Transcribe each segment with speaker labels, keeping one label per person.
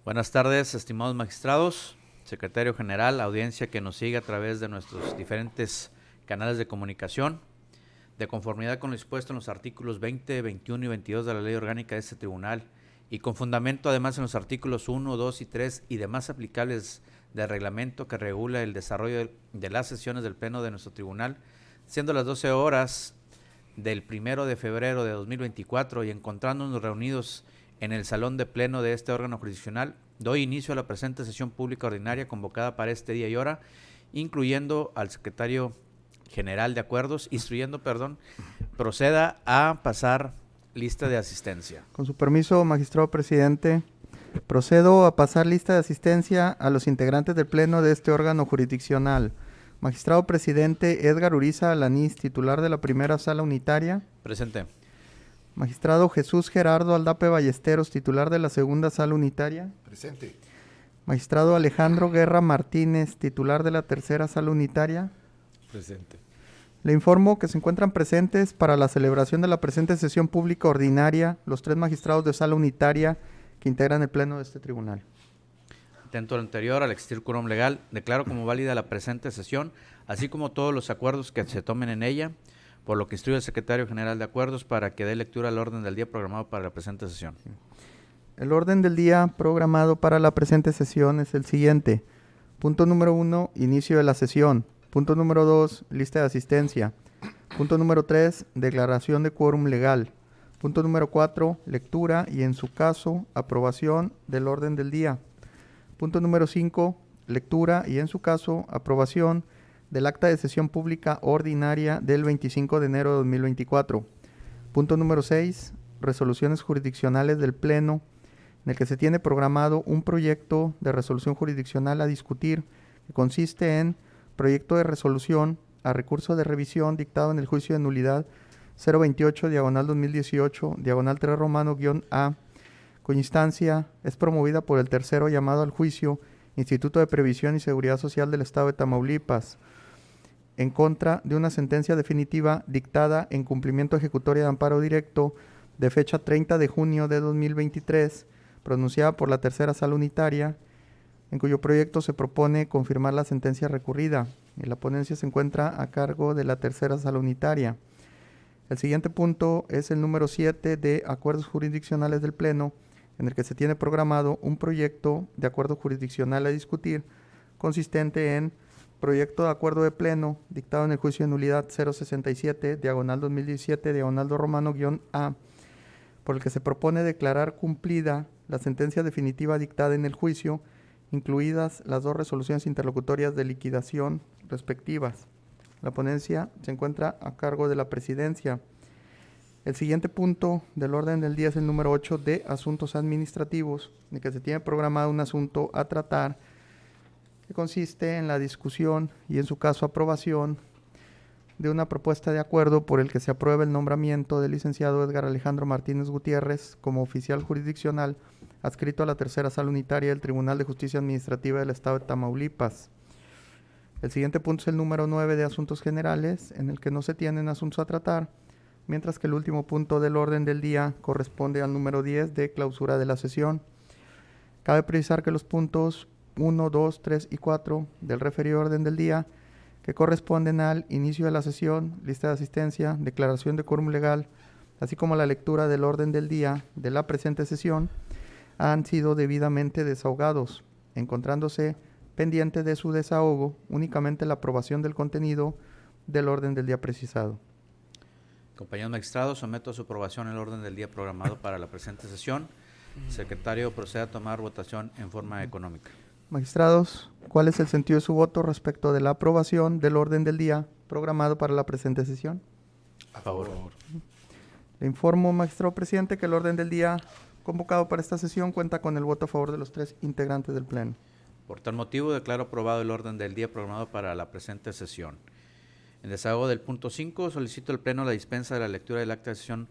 Speaker 1: Buenas tardes, estimados magistrados, secretario general, audiencia que nos sigue a través de nuestros diferentes canales de comunicación. De conformidad con lo dispuesto en los artículos 20, 21 y 22 de la Ley Orgánica de este Tribunal y con fundamento además en los artículos 1, 2 y 3 y demás aplicables del reglamento que regula el desarrollo de las sesiones del Pleno de nuestro Tribunal, siendo las 12 horas del 1 de febrero de 2024 y encontrándonos reunidos en el salón de pleno de este órgano jurisdiccional, doy inicio a la presente sesión pública ordinaria convocada para este día y hora, incluyendo al secretario general de acuerdos, proceda a pasar lista de asistencia.
Speaker 2: Con su permiso, magistrado presidente, procedo a pasar lista de asistencia a los integrantes del pleno de este órgano jurisdiccional. Magistrado presidente Edgar Uriza Alanís, titular de la primera sala unitaria.
Speaker 1: Presente.
Speaker 2: Magistrado Jesús Gerardo Aldape Ballesteros, titular de la segunda sala unitaria.
Speaker 3: Presente.
Speaker 2: Magistrado Alejandro Guerra Martínez, titular de la tercera sala unitaria.
Speaker 3: Presente.
Speaker 2: Le informo que se encuentran presentes para la celebración de la presente sesión pública ordinaria los 3 magistrados de sala unitaria que integran el pleno de este tribunal.
Speaker 1: Atento a lo anterior, al existir quórum legal, declaro como válida la presente sesión, así como todos los acuerdos que se tomen en ella, por lo que instruyo al secretario general de acuerdos para que dé lectura al orden del día programado para la presente sesión.
Speaker 2: El orden del día programado para la presente sesión es el siguiente. Punto número 1, inicio de la sesión. Punto número 2, lista de asistencia. Punto número 3, declaración de quórum legal. Punto número 4, lectura y en su caso, aprobación del orden del día. Punto número 5, lectura y en su caso, aprobación del acta de sesión pública ordinaria del 25 de enero de 2024. Punto número 6, resoluciones jurisdiccionales del Pleno, en el que se tiene programado un proyecto de resolución jurisdiccional a discutir, que consiste en proyecto de resolución a recurso de revisión dictado en el juicio de nulidad 028/2018, diagonal 3 romano-A, cuya instancia es promovida por el tercero llamado al juicio, Instituto de Previsión y Seguridad Social del Estado de Tamaulipas, en contra de una sentencia definitiva dictada en cumplimiento ejecutoria de amparo directo de fecha 30 de junio de 2023, pronunciada por la tercera sala unitaria, en cuyo proyecto se propone confirmar la sentencia recurrida, y la ponencia se encuentra a cargo de la tercera sala unitaria. El siguiente punto es el número 7 de acuerdos jurisdiccionales del Pleno, en el que se tiene programado un proyecto de acuerdo jurisdiccional a discutir, consistente en proyecto de acuerdo de pleno dictado en el juicio de nulidad 067, diagonal 2017, diagonal 2 romano-A, por el que se propone declarar cumplida la sentencia definitiva dictada en el juicio, incluidas las 2 resoluciones interlocutorias de liquidación respectivas. La ponencia se encuentra a cargo de la presidencia. El siguiente punto del orden del día es el número 8 de asuntos administrativos, en el que se tiene programado un asunto a tratar que consiste en la discusión y en su caso aprobación de una propuesta de acuerdo por el que se apruebe el nombramiento del licenciado Edgar Alejandro Martínez Gutiérrez como oficial jurisdiccional adscrito a la tercera sala unitaria del Tribunal de Justicia Administrativa del Estado de Tamaulipas. El siguiente punto es el número 9 de asuntos generales, en el que no se tienen asuntos a tratar, mientras que el último punto del orden del día corresponde al número 10 de clausura de la sesión. Cabe precisar que los puntos 1, 2, 3 y 4 del referido orden del día, que corresponden al inicio de la sesión, lista de asistencia, declaración de quórum legal, así como la lectura del orden del día de la presente sesión, han sido debidamente desahogados, encontrándose pendiente de su desahogo únicamente la aprobación del contenido del orden del día precisado.
Speaker 1: Compañeros magistrados, someto a su aprobación el orden del día programado para la presente sesión. Secretario, procede a tomar votación en forma económica.
Speaker 2: Magistrados, ¿cuál es el sentido de su voto respecto de la aprobación del orden del día programado para la presente sesión?
Speaker 1: A favor.
Speaker 2: Le informo, magistrado presidente, que el orden del día convocado para esta sesión cuenta con el voto a favor de los 3 integrantes del Pleno.
Speaker 1: Por tal motivo, declaro aprobado el orden del día programado para la presente sesión. En desahogo del punto 5, solicito al Pleno la dispensa de la lectura del acta de sesión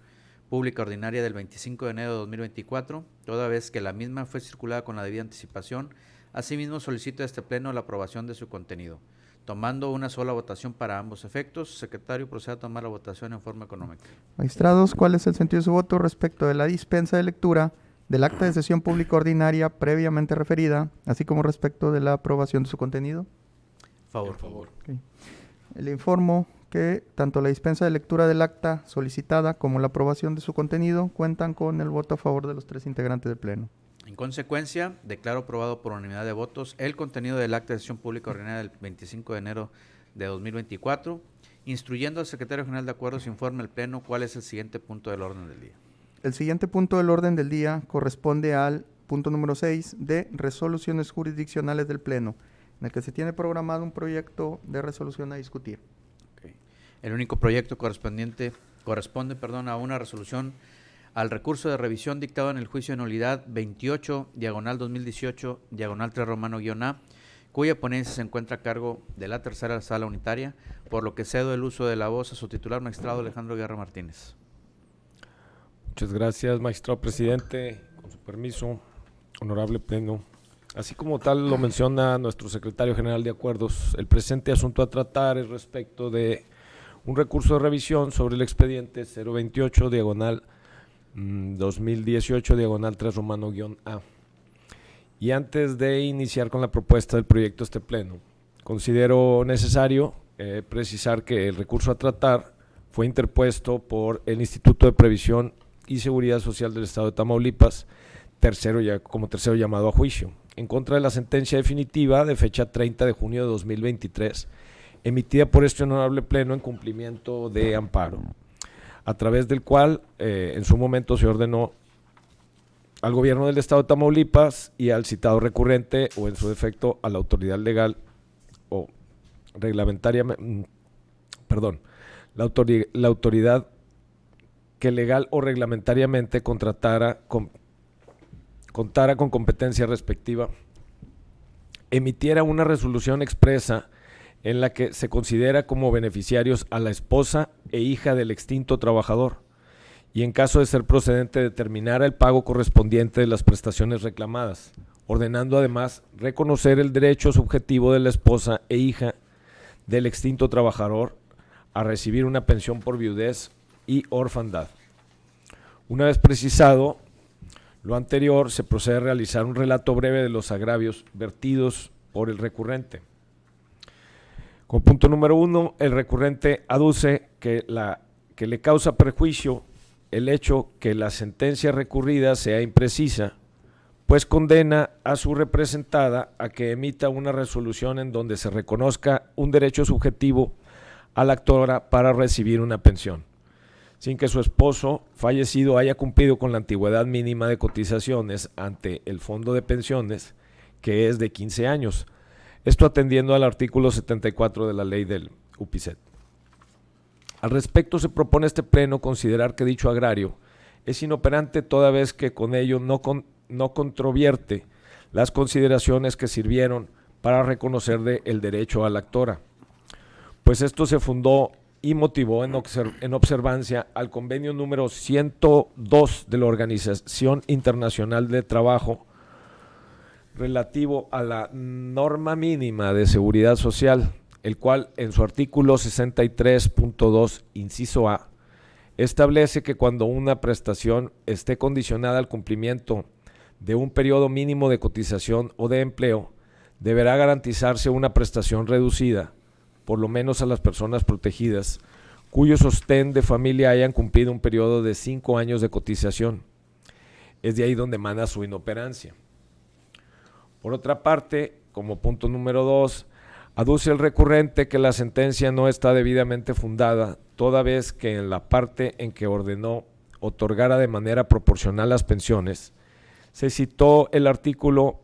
Speaker 1: pública ordinaria del 25 de enero de 2024, toda vez que la misma fue circulada con la debida anticipación. Asimismo, solicito a este Pleno la aprobación de su contenido. Tomando una sola votación para ambos efectos, secretario, procede a tomar la votación en forma económica.
Speaker 2: Magistrados, ¿cuál es el sentido de su voto respecto de la dispensa de lectura del acta de sesión pública ordinaria previamente referida, así como respecto de la aprobación de su contenido.
Speaker 1: Por favor.
Speaker 2: Okay. Le informo que tanto la dispensa de lectura del acta solicitada como la aprobación de su contenido cuentan con el voto a favor de los 3 integrantes del Pleno.
Speaker 1: En consecuencia, declaro aprobado por unanimidad de votos el contenido del acta de sesión pública ordinaria del 25 de enero de 2024, instruyendo al secretario general de acuerdos informe al Pleno cuál es el siguiente punto del orden del día.
Speaker 2: El siguiente punto del orden del día corresponde al punto número 6 de resoluciones jurisdiccionales del Pleno, en el que se tiene programado un proyecto de resolución a discutir.
Speaker 1: Okay. El único proyecto corresponde a una resolución al recurso de revisión dictado en el juicio de nulidad 28, diagonal 2018, diagonal 3 romano-A, cuya ponencia se encuentra a cargo de la tercera sala unitaria, por lo que cedo el uso de la voz a su titular, magistrado Alejandro Guerra Martínez.
Speaker 3: Muchas gracias, magistrado presidente. Con su permiso, honorable Pleno. Así como tal lo menciona nuestro secretario general de acuerdos, el presente asunto a tratar es respecto de un recurso de revisión sobre el expediente 028, diagonal 2018, diagonal 3 romano-A. Y antes de iniciar con la propuesta del proyecto a este Pleno, considero necesario precisar que el recurso a tratar fue interpuesto por el Instituto de Previsión y Seguridad Social del Estado de Tamaulipas, como tercero llamado a juicio, en contra de la sentencia definitiva de fecha 30 de junio de 2023, emitida por este honorable Pleno en cumplimiento de amparo, a través del cual en su momento se ordenó al gobierno del Estado de Tamaulipas y al citado recurrente, o en su defecto a la autoridad legal o reglamentaria, la autoridad que legal o reglamentariamente contara con competencia respectiva, emitiera una resolución expresa en la que se considera como beneficiarios a la esposa e hija del extinto trabajador, y en caso de ser procedente determinara el pago correspondiente de las prestaciones reclamadas, ordenando además reconocer el derecho subjetivo de la esposa e hija del extinto trabajador a recibir una pensión por viudez y orfandad. Una vez precisado lo anterior, se procede a realizar un relato breve de los agravios vertidos por el recurrente. Como punto número 1, el recurrente aduce que le causa perjuicio el hecho que la sentencia recurrida sea imprecisa, pues condena a su representada a que emita una resolución en donde se reconozca un derecho subjetivo a la actora para recibir una pensión, sin que su esposo fallecido haya cumplido con la antigüedad mínima de cotizaciones ante el Fondo de Pensiones, que es de 15 años, esto atendiendo al artículo 74 de la ley del UPICET. Al respecto, se propone a este Pleno considerar que dicho agrario es inoperante toda vez que con ello no controvierte las consideraciones que sirvieron para reconocerle el derecho a la actora, pues esto se fundó y motivó en observancia al convenio número 102 de la Organización Internacional de Trabajo relativo a la norma mínima de seguridad social, el cual en su artículo 63.2, inciso A, establece que cuando una prestación esté condicionada al cumplimiento de un periodo mínimo de cotización o de empleo, deberá garantizarse una prestación reducida, por lo menos a las personas protegidas, cuyo sostén de familia hayan cumplido un periodo de 5 años de cotización. Es de ahí donde emana su inoperancia. Por otra parte, como punto número 2, aduce el recurrente que la sentencia no está debidamente fundada, toda vez que en la parte en que ordenó otorgara de manera proporcional las pensiones, se citó el artículo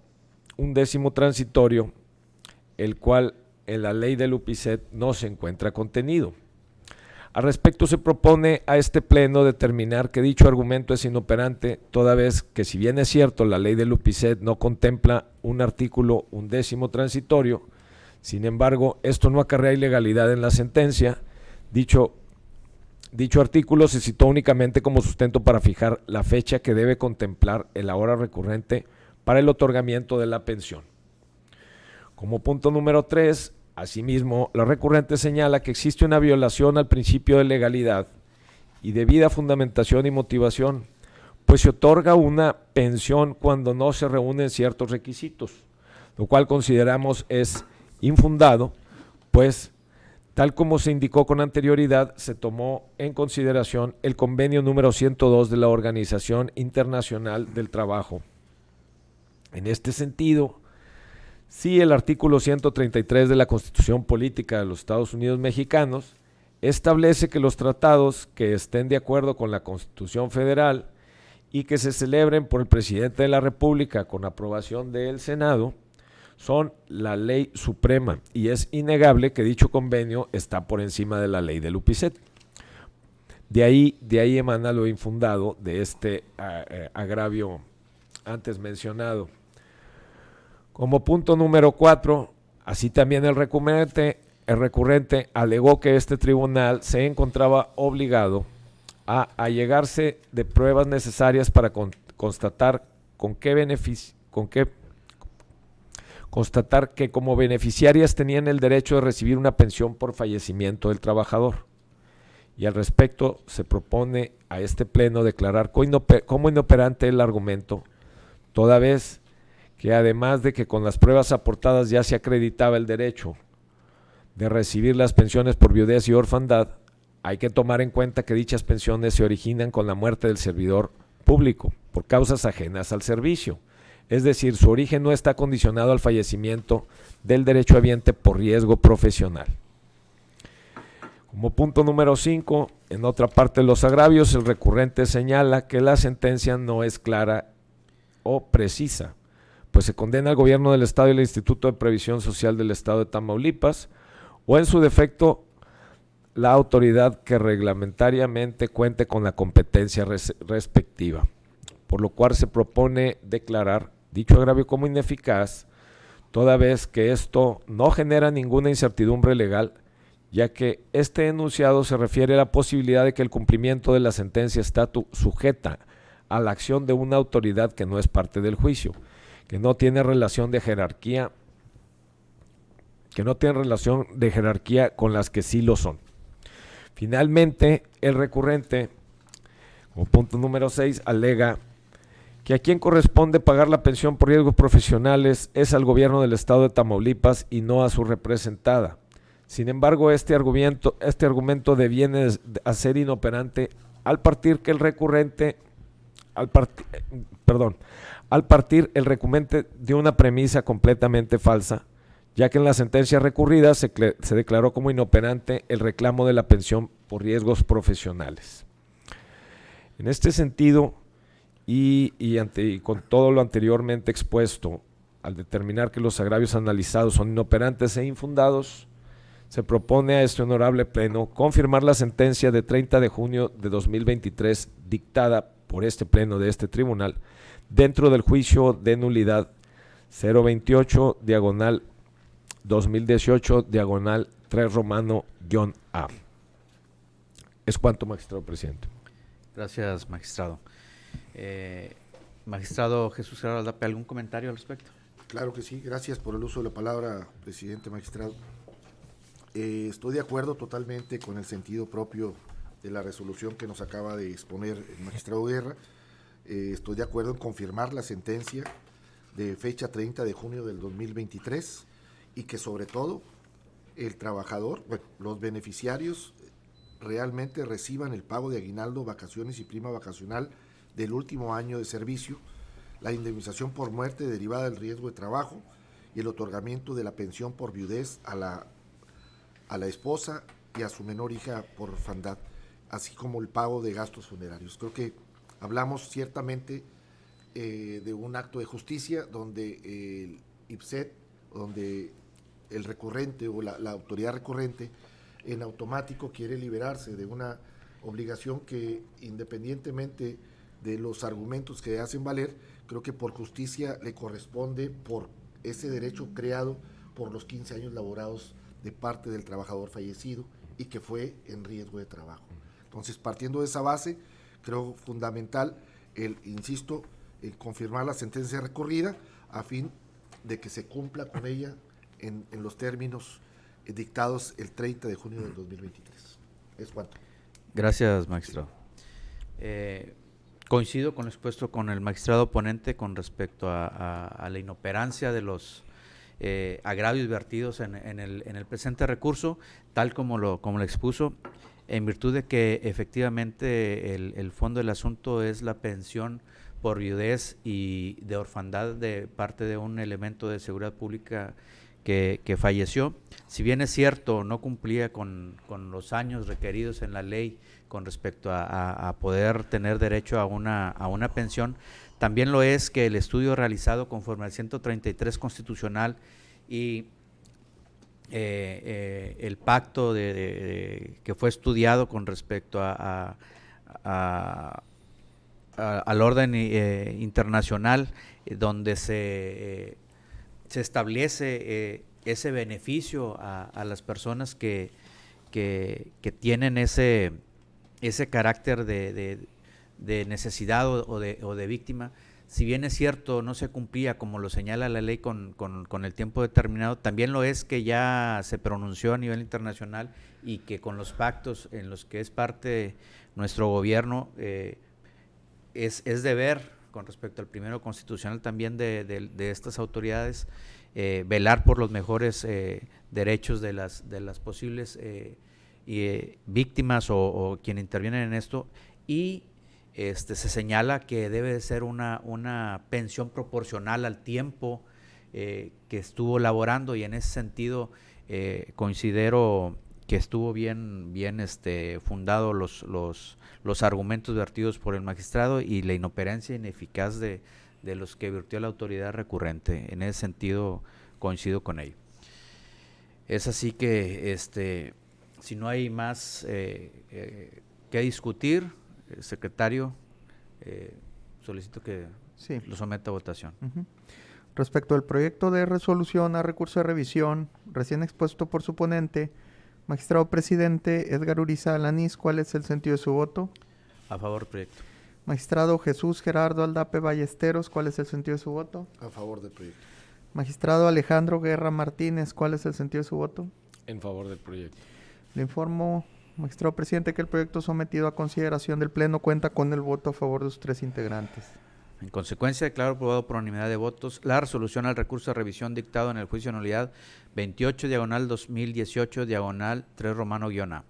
Speaker 3: 11º transitorio, el cual en la ley del UPICET no se encuentra contenido. Al respecto, se propone a este Pleno determinar que dicho argumento es inoperante, toda vez que, si bien es cierto, la ley del UPICET no contempla un artículo 11º transitorio, sin embargo, esto no acarrea ilegalidad en la sentencia. Dicho artículo se citó únicamente como sustento para fijar la fecha que debe contemplar el ahora recurrente para el otorgamiento de la pensión. Como punto número 3, asimismo, la recurrente señala que existe una violación al principio de legalidad y debida fundamentación y motivación, pues se otorga una pensión cuando no se reúnen ciertos requisitos, lo cual consideramos es infundado, pues tal como se indicó con anterioridad, se tomó en consideración el convenio número 102 de la Organización Internacional del Trabajo. En este sentido, sí, el artículo 133 de la Constitución Política de los Estados Unidos Mexicanos establece que los tratados que estén de acuerdo con la Constitución Federal y que se celebren por el presidente de la República con aprobación del Senado son la ley suprema, y es innegable que dicho convenio está por encima de la ley del UPICET. De ahí emana lo infundado de este agravio antes mencionado. Como punto número 4, así también el recurrente alegó que este tribunal se encontraba obligado a allegarse de pruebas necesarias para constatar que como beneficiarias tenían el derecho de recibir una pensión por fallecimiento del trabajador. Y al respecto se propone a este pleno declarar como inoperante el argumento, toda vez que además de que con las pruebas aportadas ya se acreditaba el derecho de recibir las pensiones por viudez y orfandad, hay que tomar en cuenta que dichas pensiones se originan con la muerte del servidor público por causas ajenas al servicio. Es decir, su origen no está condicionado al fallecimiento del derechohabiente por riesgo profesional. Como punto número 5, en otra parte de los agravios, el recurrente señala que la sentencia no es clara o precisa, pues se condena al gobierno del Estado y al Instituto de Previsión Social del Estado de Tamaulipas, o en su defecto, la autoridad que reglamentariamente cuente con la competencia respectiva, por lo cual se propone declarar dicho agravio como ineficaz, toda vez que esto no genera ninguna incertidumbre legal, ya que este enunciado se refiere a la posibilidad de que el cumplimiento de la sentencia está sujeta a la acción de una autoridad que no es parte del juicio, que no tiene relación de jerarquía con las que sí lo son. Finalmente, el recurrente, como punto número 6, alega que a quien corresponde pagar la pensión por riesgos profesionales es al gobierno del Estado de Tamaulipas y no a su representada. Sin embargo, este argumento deviene a ser inoperante al partir el recurrente de una premisa completamente falsa, ya que en la sentencia recurrida se declaró como inoperante el reclamo de la pensión por riesgos profesionales. En este sentido, y con todo lo anteriormente expuesto, al determinar que los agravios analizados son inoperantes e infundados, se propone a este honorable pleno confirmar la sentencia de 30 de junio de 2023 dictada por este pleno de este tribunal dentro del juicio de nulidad 028 diagonal 2018 diagonal 3 romano-A. Es cuanto, magistrado presidente.
Speaker 1: Gracias, magistrado. Magistrado Jesús Gerardo Aldapia, ¿algún comentario al respecto?
Speaker 4: Claro que sí, gracias por el uso de la palabra, presidente, magistrado. Estoy de acuerdo totalmente con el sentido propio de la resolución que nos acaba de exponer el magistrado Guerra. Estoy de acuerdo en confirmar la sentencia de fecha 30 de junio del 2023 y que sobre todo el trabajador, los beneficiarios realmente reciban el pago de aguinaldo, vacaciones y prima vacacional del último año de servicio, la indemnización por muerte derivada del riesgo de trabajo y el otorgamiento de la pensión por viudez a la esposa y a su menor hija por orfandad, así como el pago de gastos funerarios. Creo que hablamos ciertamente de un acto de justicia donde el IPSET, donde el recurrente o la autoridad recurrente en automático quiere liberarse de una obligación que, independientemente de los argumentos que hacen valer, creo que por justicia le corresponde por ese derecho creado por los 15 años laborados de parte del trabajador fallecido y que fue en riesgo de trabajo. Entonces, partiendo de esa base, creo fundamental insisto, el confirmar la sentencia recurrida a fin de que se cumpla con ella en los términos dictados el 30 de junio del 2023. Es cuanto.
Speaker 1: Gracias, magistrado. Coincido con lo expuesto con el magistrado ponente con respecto a la inoperancia de los agravios vertidos en el presente recurso, tal como lo expuso, en virtud de que efectivamente el fondo del asunto es la pensión por viudez y de orfandad de parte de un elemento de seguridad pública que falleció. Si bien es cierto, no cumplía con los años requeridos en la ley con respecto a poder tener derecho a una pensión, también lo es que el estudio realizado conforme al 133 constitucional y el pacto que fue estudiado con respecto al orden internacional, donde se establece ese beneficio a las personas que tienen ese carácter de necesidad o de víctima. Si bien es cierto, no se cumplía como lo señala la ley con el tiempo determinado, también lo es que ya se pronunció a nivel internacional y que con los pactos en los que es parte nuestro gobierno, es deber, con respecto al primero constitucional también de estas autoridades, velar por los mejores derechos de las posibles víctimas o quienes intervienen en esto, y se señala que debe de ser una pensión proporcional al tiempo que estuvo laborando, y en ese sentido considero que estuvo bien fundado los argumentos vertidos por el magistrado y la inoperancia ineficaz de los que vertió la autoridad recurrente. En ese sentido coincido con ello. Es así que si no hay más que discutir, secretario, solicito que
Speaker 2: Sí.
Speaker 1: lo someta a votación.
Speaker 2: Ujú. Respecto al proyecto de resolución a recurso de revisión, recién expuesto por su ponente, magistrado presidente Edgar Uriza Alanís, ¿cuál es el sentido de su voto?
Speaker 1: A favor del proyecto.
Speaker 2: Magistrado Jesús Gerardo Aldape Ballesteros, ¿cuál es el sentido de su voto?
Speaker 4: A favor del proyecto.
Speaker 2: Magistrado Alejandro Guerra Martínez, ¿cuál es el sentido de su voto?
Speaker 3: En favor del proyecto.
Speaker 2: Le informo, magistrado presidente, que el proyecto sometido a consideración del Pleno cuenta con el voto a favor de sus 3 integrantes.
Speaker 1: En consecuencia, declaro aprobado por unanimidad de votos la resolución al recurso de revisión dictado en el juicio de nulidad 28/2018/3 Romano-A.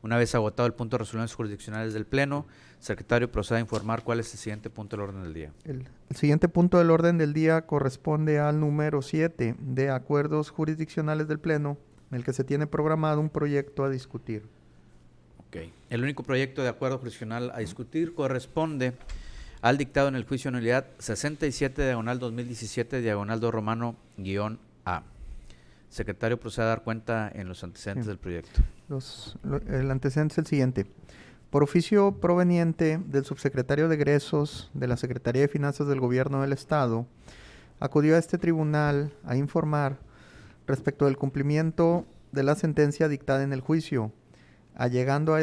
Speaker 1: Una vez agotado el punto de resoluciones jurisdiccionales del Pleno, secretario, proceda a informar cuál es el siguiente punto del orden del día.
Speaker 2: El siguiente punto del orden del día corresponde al número 7 de acuerdos jurisdiccionales del Pleno, en el que se tiene programado un proyecto a discutir.
Speaker 1: Okay. El único proyecto de acuerdo jurisdiccional a discutir corresponde al dictado en el juicio de nulidad 67/2017/2 Romano-A. Secretario, procede a dar cuenta en los antecedentes del proyecto.
Speaker 2: El antecedente es el siguiente. Por oficio proveniente del subsecretario de Egresos de la Secretaría de Finanzas del Gobierno del Estado, acudió a este tribunal a informar respecto del cumplimiento de la sentencia dictada en el juicio, allegando a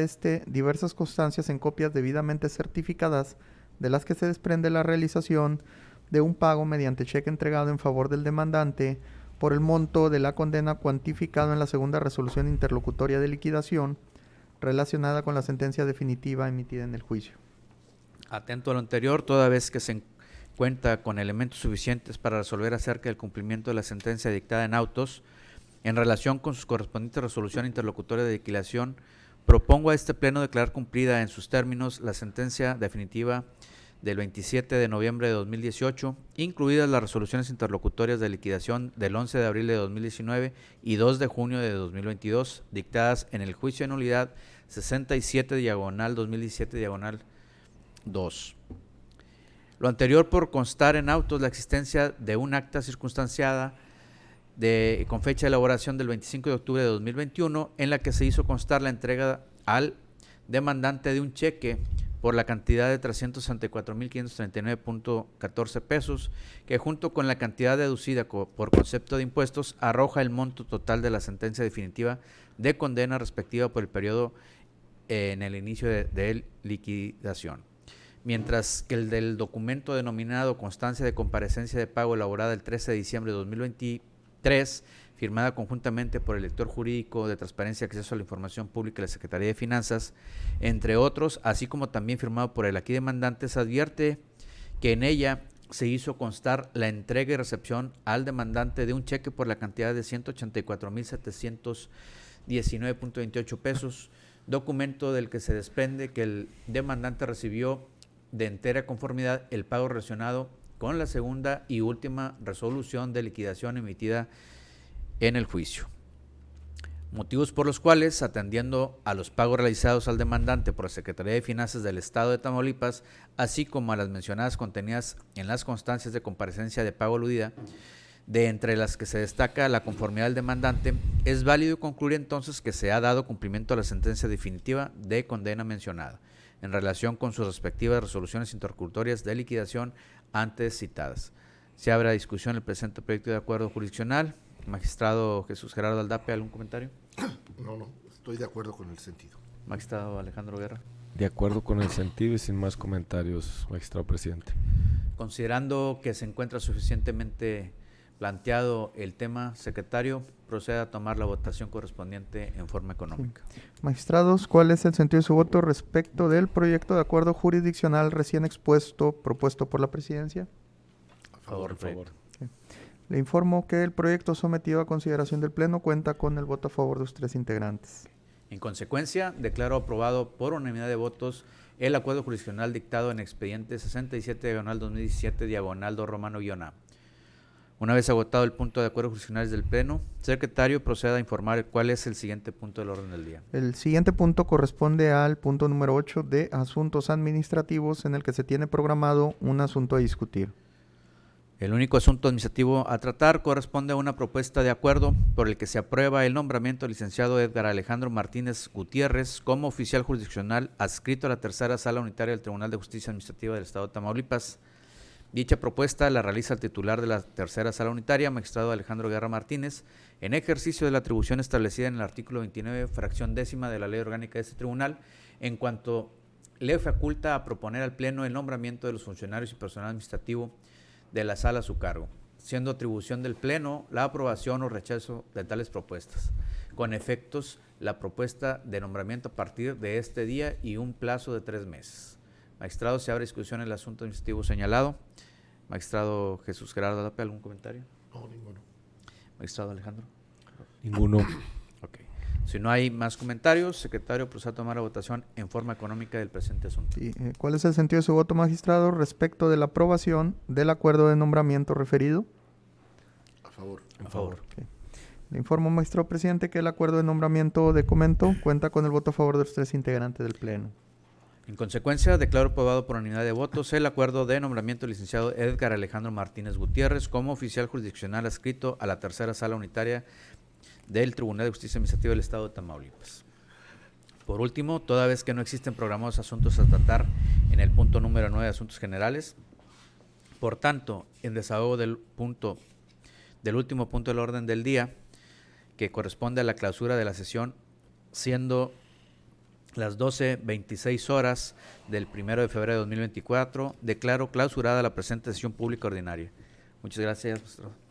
Speaker 2: diversas constancias en copias debidamente certificadas, de las que se desprende la realización de un pago mediante cheque entregado en favor del demandante por el monto de la condena cuantificado en la segunda resolución interlocutoria de liquidación relacionada con la sentencia definitiva emitida en el juicio.
Speaker 1: Atento a lo anterior, toda vez que se cuenta con elementos suficientes para resolver acerca del cumplimiento de la sentencia dictada en autos, en relación con sus correspondientes resolución interlocutoria de liquidación, propongo a este Pleno declarar cumplida en sus términos la sentencia definitiva del 27 de noviembre de 2018, incluidas las resoluciones interlocutorias de liquidación del 11 de abril de 2019 y 2 de junio de 2022, dictadas en el juicio de nulidad 67/2017/2. Lo anterior por constar en autos la existencia de un acta circunstanciada con fecha de elaboración del 25 de octubre de 2021, en la que se hizo constar la entrega al demandante de un cheque por la cantidad de 364,539.14 pesos, que junto con la cantidad deducida por concepto de impuestos arroja el monto total de la sentencia definitiva de condena respectiva por el periodo en el inicio de liquidación. Mientras que el del documento denominado constancia de comparecencia de pago elaborada el 13 de diciembre de 2020 3, firmada conjuntamente por el director jurídico de Transparencia y Acceso a la Información Pública y la Secretaría de Finanzas, entre otros, así como también firmado por el aquí demandante, se advierte que en ella se hizo constar la entrega y recepción al demandante de un cheque por la cantidad de 184,719.28 pesos, documento del que se desprende que el demandante recibió de entera conformidad el pago relacionado con la segunda y última resolución de liquidación emitida en el juicio. Motivos por los cuales, atendiendo a los pagos realizados al demandante por la Secretaría de Finanzas del Estado de Tamaulipas, así como a las mencionadas contenidas en las constancias de comparecencia de pago aludida, de entre las que se destaca la conformidad del demandante, es válido concluir entonces que se ha dado cumplimiento a la sentencia definitiva de condena mencionada, en relación con sus respectivas resoluciones interlocutorias de liquidación antes citadas. Se abre a discusión el presente proyecto de acuerdo jurisdiccional. Magistrado Jesús Gerardo Aldapia, ¿algún comentario?
Speaker 4: No, estoy de acuerdo con el sentido.
Speaker 1: Magistrado Alejandro Guerra.
Speaker 3: De acuerdo con el sentido y sin más comentarios, magistrado presidente.
Speaker 1: Considerando que se encuentra suficientemente planteado el tema, secretario, proceda a tomar la votación correspondiente en forma económica.
Speaker 2: Sí. Magistrados, ¿cuál es el sentido de su voto respecto del proyecto de acuerdo jurisdiccional recién expuesto, propuesto por la presidencia?
Speaker 4: A favor,
Speaker 3: Por favor.
Speaker 2: Le informo que el proyecto sometido a consideración del Pleno cuenta con el voto a favor de los 3 integrantes.
Speaker 1: En consecuencia, declaro aprobado por unanimidad de votos el acuerdo jurisdiccional dictado en expediente 67/2017/2 Romano-A. Una vez agotado el punto de acuerdo jurisdiccionales del Pleno, secretario, proceda a informar cuál es el siguiente punto del orden del día.
Speaker 2: El siguiente punto corresponde al punto número 8 de asuntos administrativos, en el que se tiene programado un asunto a discutir.
Speaker 1: El único asunto administrativo a tratar corresponde a una propuesta de acuerdo por el que se aprueba el nombramiento del licenciado Edgar Alejandro Martínez Gutiérrez como oficial jurisdiccional adscrito a la tercera sala unitaria del Tribunal de Justicia Administrativa del Estado de Tamaulipas. Dicha propuesta la realiza el titular de la tercera sala unitaria, magistrado Alejandro Guerra Martínez, en ejercicio de la atribución establecida en el artículo 29, fracción 10ª de la Ley Orgánica de este tribunal, en cuanto le faculta a proponer al Pleno el nombramiento de los funcionarios y personal administrativo de la sala a su cargo, siendo atribución del Pleno la aprobación o rechazo de tales propuestas, con efectos la propuesta de nombramiento a partir de este día y un plazo de 3 meses. Magistrado, se abre discusión en el asunto administrativo señalado. Magistrado Jesús Gerardo Aldapia, ¿algún comentario?
Speaker 4: No, ninguno.
Speaker 1: Magistrado Alejandro.
Speaker 3: Ninguno.
Speaker 1: Ok. Si no hay más comentarios, secretario, proceda a tomar la votación en forma económica del presente asunto.
Speaker 2: Sí, ¿cuál es el sentido de su voto, magistrado, respecto de la aprobación del acuerdo de nombramiento referido?
Speaker 4: A favor.
Speaker 1: A favor.
Speaker 2: Okay. Le informo, magistrado presidente, que el acuerdo de nombramiento de comento cuenta con el voto a favor de los 3 integrantes del Pleno.
Speaker 1: En consecuencia, declaro aprobado por unanimidad de votos el acuerdo de nombramiento del licenciado Edgar Alejandro Martínez Gutiérrez como oficial jurisdiccional adscrito a la tercera sala unitaria del Tribunal de Justicia Administrativa del Estado de Tamaulipas. Por último, toda vez que no existen programados asuntos a tratar en el punto número 9 de asuntos generales, por tanto, en desahogo del último punto del orden del día, que corresponde a la clausura de la sesión, siendo las 12:26 horas del 1 de febrero de 2024, declaro clausurada la presente sesión pública ordinaria. Muchas gracias, magistrado.